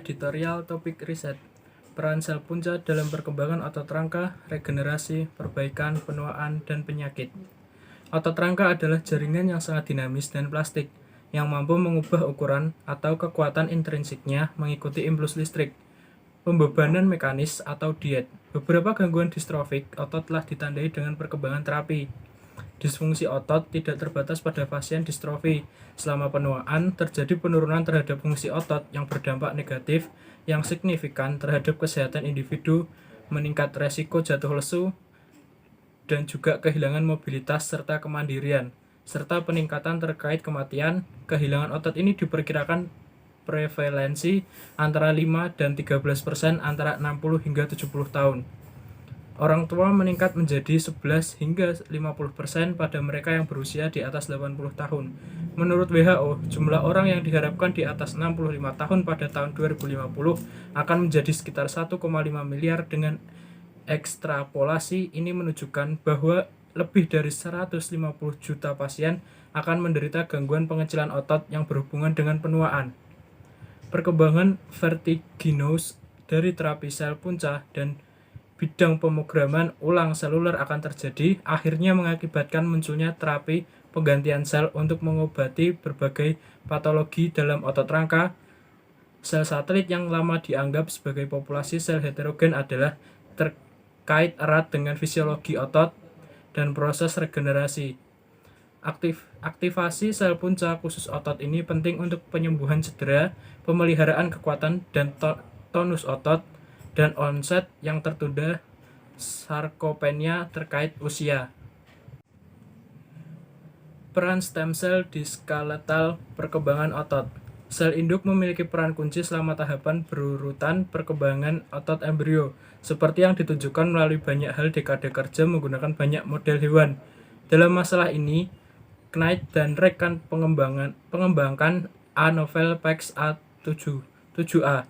Editorial Topik Riset. Peran sel punca dalam perkembangan otot rangka, regenerasi, perbaikan, penuaan, dan penyakit. Otot rangka adalah jaringan yang sangat dinamis dan plastik, yang mampu mengubah ukuran atau kekuatan intrinsiknya mengikuti impuls listrik, pembebanan mekanis, atau diet. Beberapa gangguan distrofik otot telah ditandai dengan perkembangan terapi. Disfungsi otot tidak terbatas pada pasien distrofi. Selama penuaan, terjadi penurunan terhadap fungsi otot yang berdampak negatif yang signifikan terhadap kesehatan individu, meningkat resiko jatuh lesu, dan juga kehilangan mobilitas serta kemandirian, serta peningkatan terkait kematian. Kehilangan otot ini diperkirakan prevalensi antara 5 dan 13% antara 60 hingga 70 tahun. Orang tua meningkat menjadi 11 hingga 50% pada mereka yang berusia di atas 80 tahun. Menurut WHO, jumlah orang yang diharapkan di atas 65 tahun pada tahun 2050 akan menjadi sekitar 1,5 miliar. Dengan ekstrapolasi ini menunjukkan bahwa lebih dari 150 juta pasien akan menderita gangguan pengecilan otot yang berhubungan dengan penuaan. Perkembangan vertiginous dari terapi sel punca dan bidang pemrograman ulang seluler akan terjadi, akhirnya mengakibatkan munculnya terapi penggantian sel untuk mengobati berbagai patologi dalam otot rangka. Sel satelit yang lama dianggap sebagai populasi sel heterogen adalah terkait erat dengan fisiologi otot dan proses regenerasi. Aktivasi sel punca khusus otot ini penting untuk penyembuhan cedera, pemeliharaan kekuatan dan tonus otot, dan onset yang tertunda sarkopenia terkait usia. Peran stem cell di skeletal perkembangan otot. Sel induk memiliki peran kunci selama tahapan berurutan perkembangan otot embrio, seperti yang ditunjukkan melalui banyak hal dekade kerja menggunakan banyak model hewan. Dalam masalah ini, Knight dan rekan pengembangkan A. novel Pax A7A,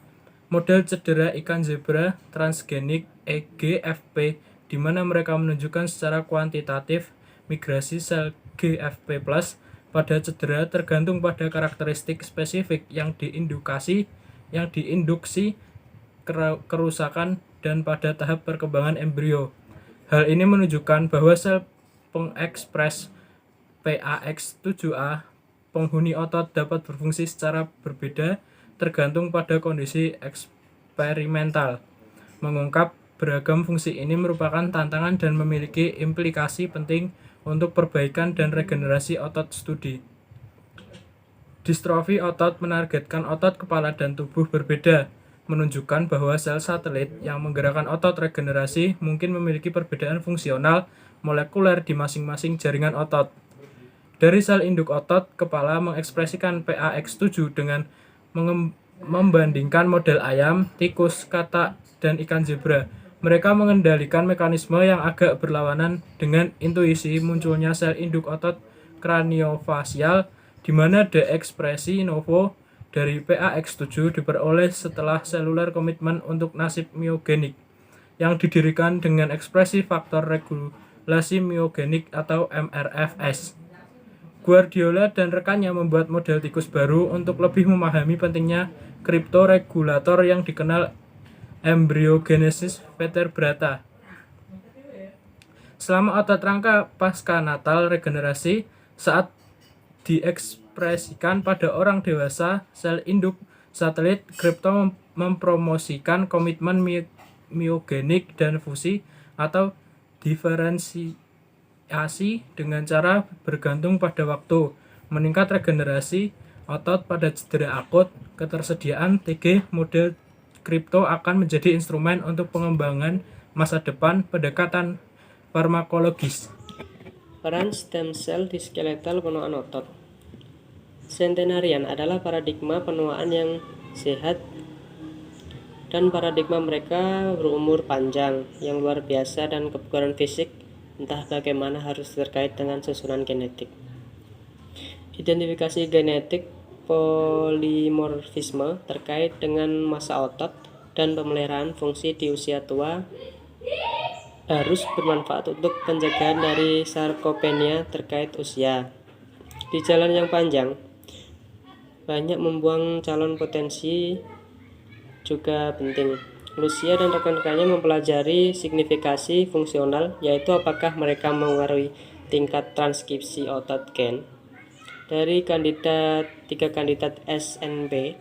model cedera ikan zebra transgenik EGFP, di mana mereka menunjukkan secara kuantitatif migrasi sel GFP+ pada cedera tergantung pada karakteristik spesifik yang diinduksi kerusakan dan pada tahap perkembangan embrio. Hal ini menunjukkan bahwa sel pengekspres PAX7A penghuni otot dapat berfungsi secara berbeda tergantung pada kondisi eksperimental. Mengungkap beragam fungsi ini merupakan tantangan dan memiliki implikasi penting untuk perbaikan dan regenerasi otot studi. Distrofi otot menargetkan otot kepala dan tubuh berbeda, menunjukkan bahwa sel satelit yang menggerakkan otot regenerasi mungkin memiliki perbedaan fungsional molekuler di masing-masing jaringan otot. Dari sel induk otot kepala mengekspresikan PAX7 dengan membandingkan model ayam, tikus, katak, dan ikan zebra. Mereka mengendalikan mekanisme yang agak berlawanan dengan intuisi munculnya sel induk otot kraniofasial, di mana deekspresi novo dari PAX7 diperoleh setelah seluler komitmen untuk nasib myogenik, yang didirikan dengan ekspresi faktor regulasi myogenik atau MRFS. Guardiola dan rekannya membuat model tikus baru untuk lebih memahami pentingnya kriptoregulator yang dikenal embryogenesis vertebrata. Selama otot rangka pasca natal regenerasi, saat diekspresikan pada orang dewasa, sel induk satelit kripto mempromosikan komitmen myogenik dan fusi atau diferensiasi dengan cara bergantung pada waktu. Meningkat regenerasi otot pada cedera akut, ketersediaan TG model kripto akan menjadi instrumen untuk pengembangan masa depan pendekatan farmakologis. Peran stem cell di skeletal penuaan otot. Centenarian adalah paradigma penuaan yang sehat, dan paradigma mereka berumur panjang, yang luar biasa, dan kebugaran fisik entah bagaimana harus terkait dengan susunan genetik. Identifikasi genetik polimorfisme terkait dengan massa otot dan pemeliharaan fungsi di usia tua harus bermanfaat untuk pencegahan dari sarkopenia terkait usia. Di jalan yang panjang, banyak membuang calon potensi juga penting. Lucia dan rekan-rekannya mempelajari signifikasi fungsional, yaitu apakah mereka mengaruhi tingkat transkripsi otot gen dari tiga kandidat SNP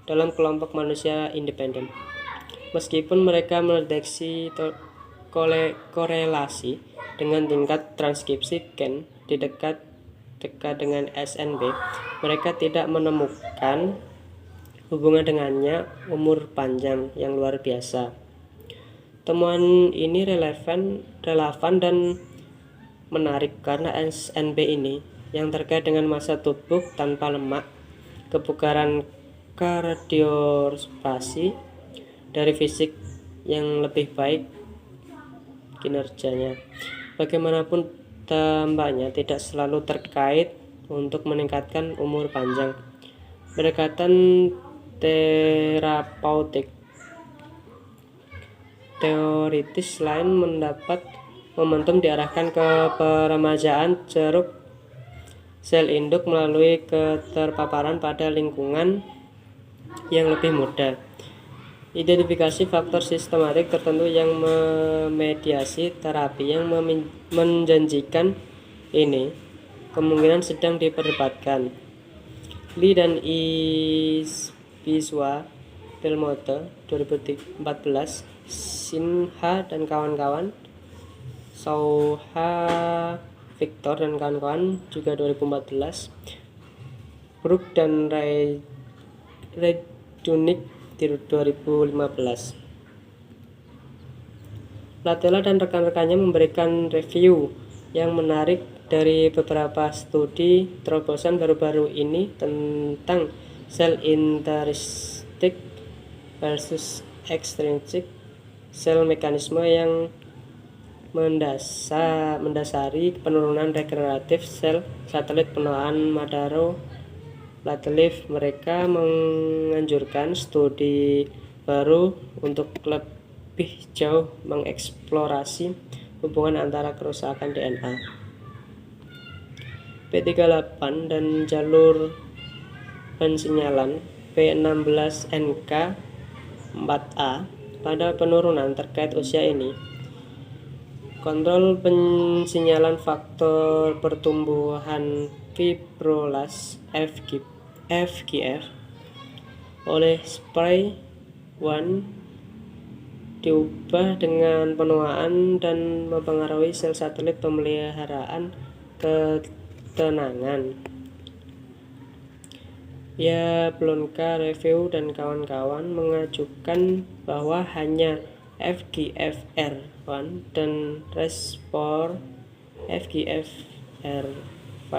dalam kelompok manusia independen. Meskipun mereka mendeteksi korelasi dengan tingkat transkripsi gen di dekat dengan SNP, mereka tidak menemukan hubungan dengannya umur panjang yang luar biasa. Temuan ini relevan dan menarik karena SNP ini yang terkait dengan massa tubuh tanpa lemak, kebugaran kardiospasi dari fisik yang lebih baik kinerjanya. Bagaimanapun tampaknya tidak selalu terkait untuk meningkatkan umur panjang. Pendekatan terapeutik teoritis lain mendapat momentum diarahkan ke peremajaan ceruk sel induk melalui keterpaparan pada lingkungan yang lebih muda. Identifikasi faktor sistematik tertentu yang memediasi terapi yang menjanjikan ini kemungkinan sedang diperdebatkan. Lee dan Biswa Belmote 2014, Sinha dan kawan-kawan, Sauha Victor dan kawan-kawan juga 2014, Brook dan Rejunik di 2015. Latela dan rekan-rekannya memberikan review yang menarik dari beberapa studi terobosan baru-baru ini tentang sel intrinsik versus ekstrinsik sel, mekanisme yang mendasari penurunan regeneratif sel satelit penuaan Madaro Lateliff. Mereka menganjurkan studi baru untuk lebih jauh mengeksplorasi hubungan antara kerusakan DNA P38 dan jalur pensinyalan P16NK4A pada penurunan terkait usia ini. Kontrol pensinyalan faktor pertumbuhan fibrolas FGF oleh Spray 1 diubah dengan penuaan dan mempengaruhi sel satelit pemeliharaan ketenangan. Yablonka Review dan kawan-kawan mengajukan bahwa hanya FGFR1 dan respor FGFR5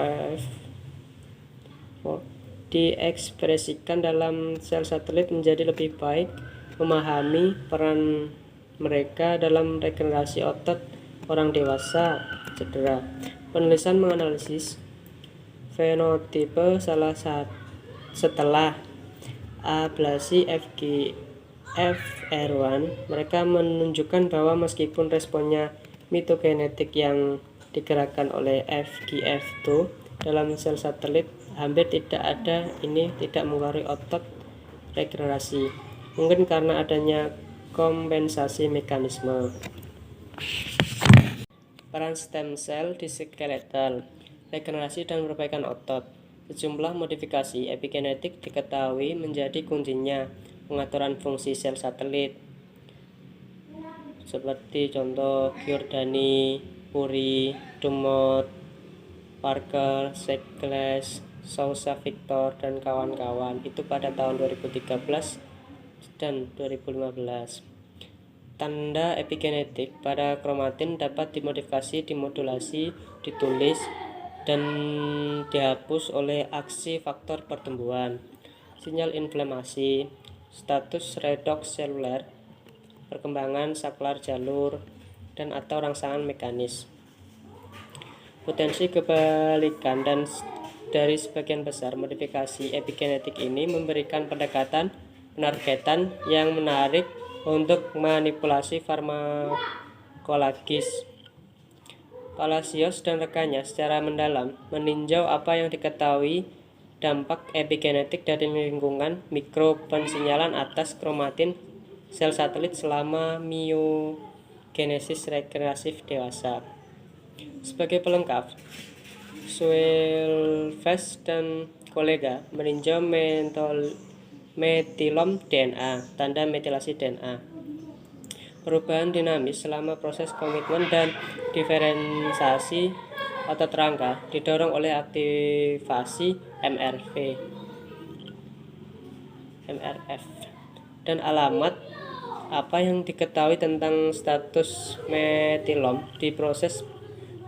diekspresikan dalam sel satelit menjadi lebih baik memahami peran mereka dalam regenerasi otot orang dewasa cedera. Penulisan menganalisis fenotipe setelah ablasi FGFR1. Mereka menunjukkan bahwa meskipun responnya mitogenetik yang digerakkan oleh FGF2 dalam sel satelit hampir tidak ada, ini tidak mempengaruhi otot regenerasi, mungkin karena adanya kompensasi mekanisme. Peran stem cell di skeletal, regenerasi dan perbaikan otot. Sejumlah modifikasi epigenetik diketahui menjadi kuncinya pengaturan fungsi sel satelit, seperti contoh Giordani, Puri, Dumont, Parker, Segles, Sousa Victor dan kawan-kawan itu pada tahun 2013 dan 2015. Tanda epigenetik pada kromatin dapat dimodifikasi, dimodulasi, ditulis, dan dihapus oleh aksi faktor pertumbuhan, sinyal inflamasi, status redoks seluler, perkembangan saklar jalur, dan atau rangsangan mekanis. Potensi kebalikan dan dari sebagian besar modifikasi epigenetik ini memberikan pendekatan penargetan yang menarik untuk manipulasi farmakologis. Palacios dan rekannya secara mendalam meninjau apa yang diketahui dampak epigenetik dari lingkungan mikropensinyalan atas kromatin sel satelit selama miogenesis regenerasif dewasa. Sebagai pelengkap, Schulfest dan kolega meninjau metilom DNA, tanda metilasi DNA. Perubahan dinamis selama proses komitmen dan diferensiasi otot rangka didorong oleh aktivasi MRF. Dan alamat apa yang diketahui tentang status metilom di proses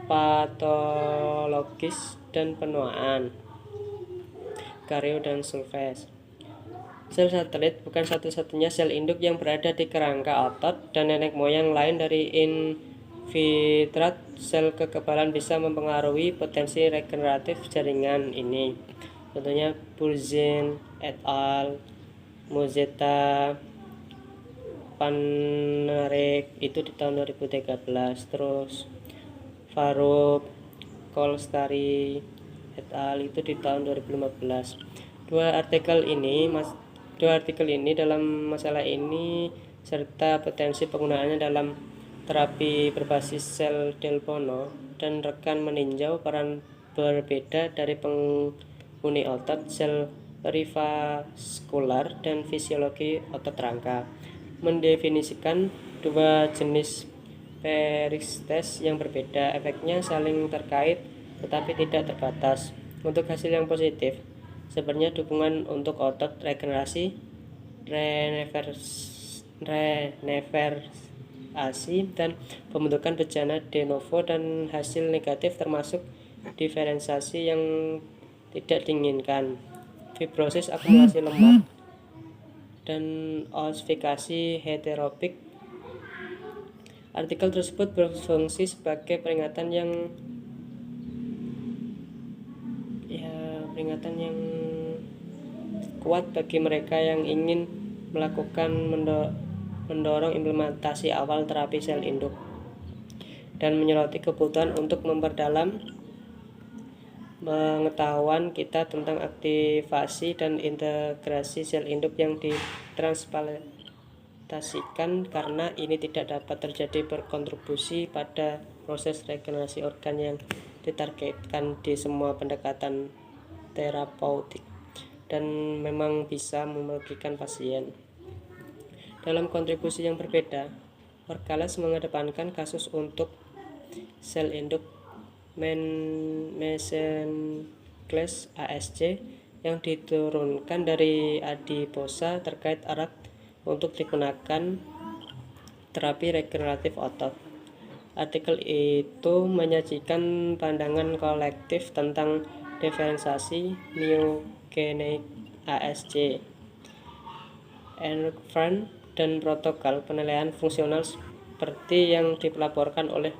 patologis dan penuaan. Carew dan Schulfest. Sel satelit bukan satu-satunya sel induk yang berada di kerangka otot, dan nenek moyang lain dari infiltrat sel kekebalan bisa mempengaruhi potensi regeneratif jaringan ini. Contohnya Burzin et al., Mozetta, Pannerik itu di tahun 2013, terus Farouk, Kolstari et al. Itu di tahun 2015. Dua artikel ini dalam masalah ini serta potensi penggunaannya dalam terapi berbasis sel del Bono dan rekan meninjau peran berbeda dari penghuni otot, sel perivaskular, dan fisiologi otot rangka. Mendefinisikan dua jenis peristes yang berbeda, efeknya saling terkait tetapi tidak terbatas. Untuk hasil yang positif, sebenarnya dukungan untuk otot regenerasi, reneversasi, dan pembentukan bejana de novo, dan hasil negatif termasuk diferensiasi yang tidak diinginkan, fibrosis, akumulasi lemak, dan ossifikasi heterotropik. Artikel tersebut berfungsi sebagai peringatan yang kuat bagi mereka yang ingin melakukan mendorong implementasi awal terapi sel induk dan menyoroti kebutuhan untuk memperdalam pengetahuan kita tentang aktivasi dan integrasi sel induk yang ditransplantasikan, karena ini tidak dapat terjadi berkontribusi pada proses regenerasi organ yang ditargetkan di semua pendekatan terapeutik, dan memang bisa merugikan pasien. Dalam kontribusi yang berbeda, Orgales mengedepankan kasus untuk sel induk mesenchymes ASC yang diturunkan dari adiposa terkait erat untuk digunakan terapi regeneratif otot. Artikel itu menyajikan pandangan kolektif tentang diferensiasi myogeneik ASC, Enrich dan protokol penilaian fungsional seperti yang dilaporkan oleh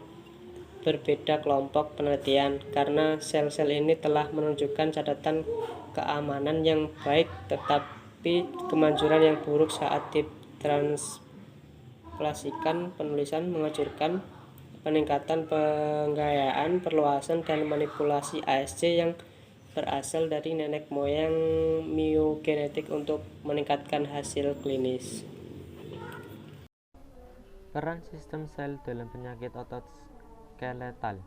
berbeda kelompok penelitian, karena sel-sel ini telah menunjukkan catatan keamanan yang baik tetapi kemanjuran yang buruk saat ditransplantasikan. Penulisan mengajurkan peningkatan penggayaan, perluasan, dan manipulasi ASC yang berasal dari nenek moyang myogenetik untuk meningkatkan hasil klinis. Peran sistem sel dalam penyakit otot skeletal.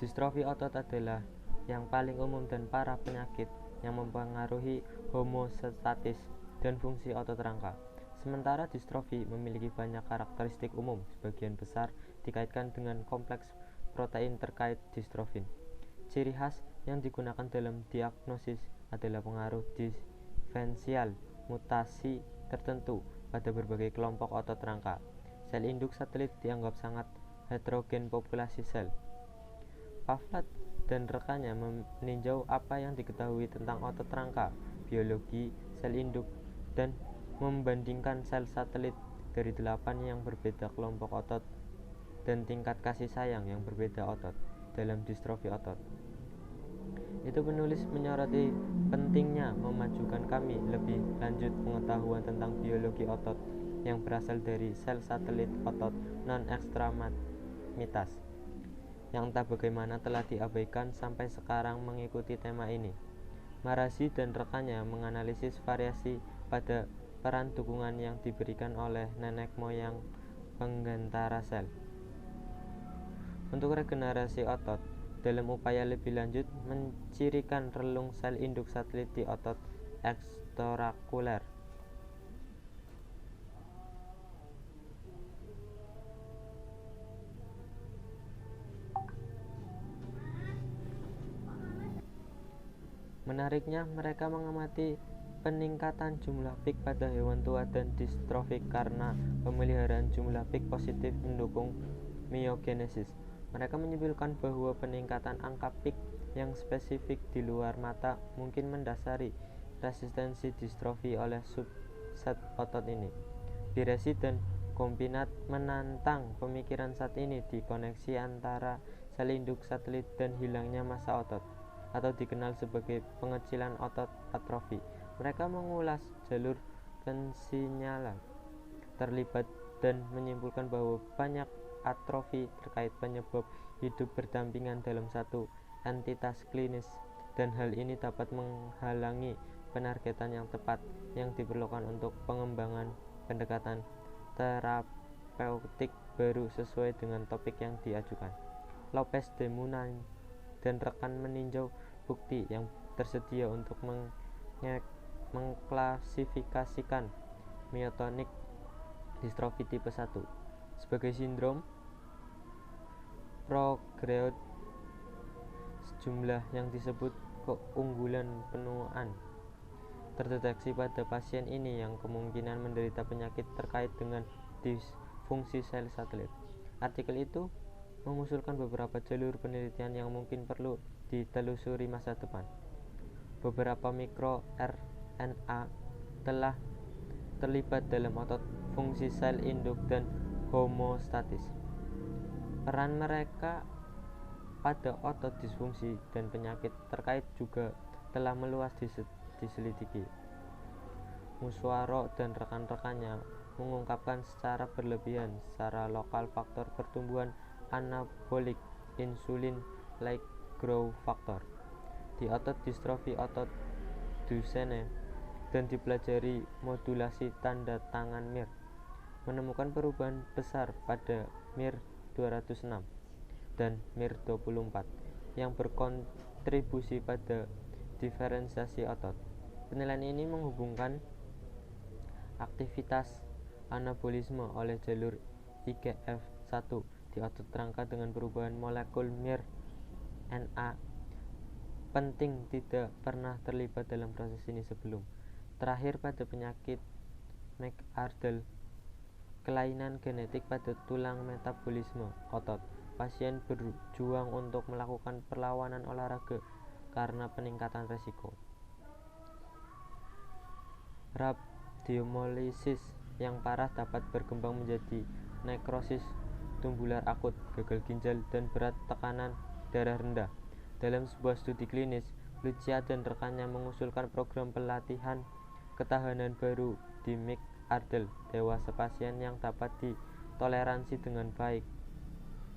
Distrofi otot adalah yang paling umum dan parah penyakit yang mempengaruhi homeostatis dan fungsi otot rangka. Sementara distrofi memiliki banyak karakteristik umum, sebagian besar dikaitkan dengan kompleks protein terkait distrofin. Ciri khas yang digunakan dalam diagnosis adalah pengaruh diferensial mutasi tertentu pada berbagai kelompok otot rangka. Sel induk satelit dianggap sangat heterogen populasi sel. Pavlov dan rekannya meninjau apa yang diketahui tentang otot rangka, biologi sel induk, dan membandingkan sel satelit dari 8 yang berbeda kelompok otot dan tingkat kasih sayang yang berbeda otot dalam distrofi otot. Itu penulis menyoroti pentingnya memajukan kami lebih lanjut pengetahuan tentang biologi otot yang berasal dari sel satelit otot non-ekstremitas, yang entah bagaimana telah diabaikan sampai sekarang mengikuti tema ini. Marazi dan rekannya menganalisis variasi pada peran dukungan yang diberikan oleh nenek moyang penggantara sel. Untuk regenerasi otot, dalam upaya lebih lanjut mencirikan relung sel induk satelit di otot ekstraokuler. Menariknya, mereka mengamati peningkatan jumlah pik pada hewan tua dan distrofik karena pemeliharaan jumlah pik positif mendukung miogenesis. Mereka menyimpulkan bahwa peningkatan angka pik yang spesifik di luar mata mungkin mendasari resistensi distrofi oleh subset otot ini. Biresi dan Gompinat menantang pemikiran saat ini di koneksi antara sel induk satelit dan hilangnya massa otot, atau dikenal sebagai pengecilan otot atrofi. Mereka mengulas jalur konsinyalan terlibat dan menyimpulkan bahwa banyak atrofi terkait penyebab hidup berdampingan dalam satu entitas klinis, dan hal ini dapat menghalangi penargetan yang tepat yang diperlukan untuk pengembangan pendekatan terapeutik baru sesuai dengan topik yang diajukan. Lopez de Munay dan rekan meninjau bukti yang tersedia untuk mengklasifikasikan myotonik distrofi tipe 1 sebagai sindrom progreot. Sejumlah yang disebut keunggulan penuaan terdeteksi pada pasien ini yang kemungkinan menderita penyakit terkait dengan disfungsi sel satelit. Artikel itu mengusulkan beberapa jalur penelitian yang mungkin perlu ditelusuri masa depan. Beberapa mikro RNA telah terlibat dalam otot fungsi sel induk dan homostatis. Peran mereka pada otot disfungsi dan penyakit terkait juga telah meluas diselidiki. Muswaro dan rekan-rekannya mengungkapkan secara berlebihan secara lokal faktor pertumbuhan anabolik insulin-like growth factor di otot distrofi otot Duchenne dan dipelajari modulasi tanda tangan Mir menemukan perubahan besar pada Mir 206 dan Mir 24 yang berkontribusi pada diferensiasi otot. Penilaian ini menghubungkan aktivitas anabolisme oleh jalur IGF-1 di otot rangka dengan perubahan molekul miRNA penting tidak pernah terlibat dalam proses ini sebelum. Terakhir, pada penyakit McArdle, kelainan genetik pada tulang metabolisme otot, pasien berjuang untuk melakukan perlawanan olahraga karena peningkatan resiko. Rhabdomyolysis yang parah dapat berkembang menjadi nekrosis tumbular akut, gagal ginjal, dan berat tekanan darah rendah. Dalam sebuah studi klinis, Lucia dan rekannya mengusulkan program pelatihan ketahanan baru di McArdle dewasa pasien yang dapat ditoleransi dengan baik.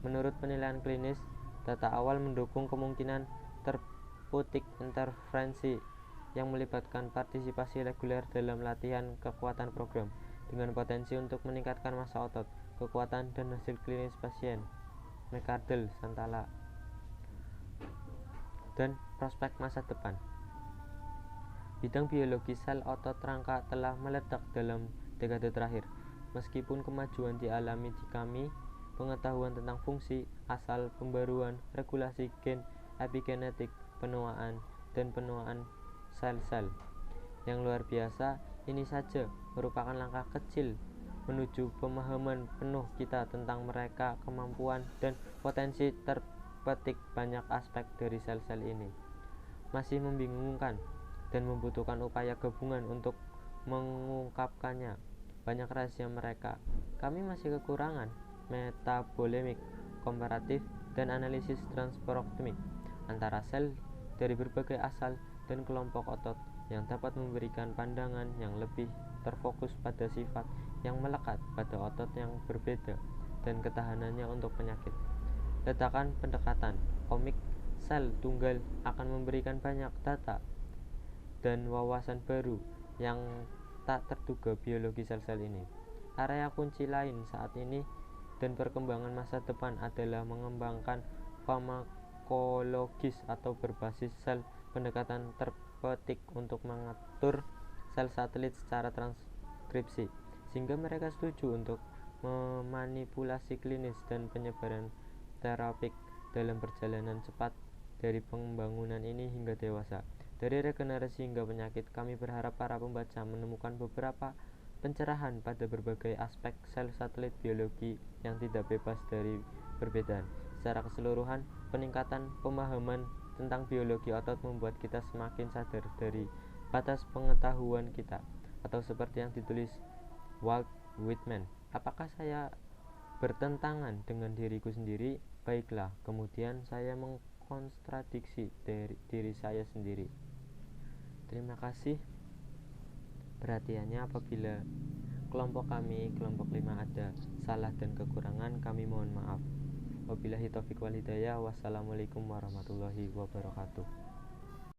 Menurut penilaian klinis, data awal mendukung kemungkinan terapeutik intervensi yang melibatkan partisipasi reguler dalam latihan kekuatan program dengan potensi untuk meningkatkan massa otot, kekuatan, dan hasil klinis pasien McArdle Santala dan prospek masa depan. Bidang biologi sel otot rangka telah meledak dalam dekade terakhir. Meskipun kemajuan dialami di kami, pengetahuan tentang fungsi, asal pembaruan, regulasi gen, epigenetik, penuaan, dan penuaan sel-sel yang luar biasa, ini saja merupakan langkah kecil menuju pemahaman penuh kita tentang mereka, kemampuan, dan potensi terpetik banyak aspek dari sel-sel ini. Masih membingungkan dan membutuhkan upaya gabungan untuk mengungkapkannya. Banyak rahasia mereka. Kami masih kekurangan metabolemik komparatif dan analisis transproximik antara sel dari berbagai asal dan kelompok otot yang dapat memberikan pandangan yang lebih terfokus pada sifat yang melekat pada otot yang berbeda dan ketahanannya untuk penyakit. Ledakan pendekatan omik sel tunggal akan memberikan banyak data dan wawasan baru yang tak terduga biologi sel-sel ini. Area kunci lain saat ini dan perkembangan masa depan adalah mengembangkan farmakologis atau berbasis sel, pendekatan terpetik untuk mengatur sel satelit secara transkripsi, sehingga mereka setuju untuk memanipulasi klinis dan penyebaran terapik dalam perjalanan cepat dari pembangunan ini hingga dewasa. Dari regenerasi hingga penyakit, kami berharap para pembaca menemukan beberapa pencerahan pada berbagai aspek sel satelit biologi yang tidak bebas dari perbedaan. Secara keseluruhan, peningkatan pemahaman tentang biologi otot membuat kita semakin sadar dari batas pengetahuan kita. Atau seperti yang ditulis Walt Whitman, apakah saya bertentangan dengan diriku sendiri? Baiklah, kemudian saya mengkontradiksi diri saya sendiri. Terima kasih perhatiannya. Apabila kelompok 5 ada salah dan kekurangan, kami mohon maaf. Wabillahi taufiq wal hidayah. Wassalamualaikum warahmatullahi wabarakatuh.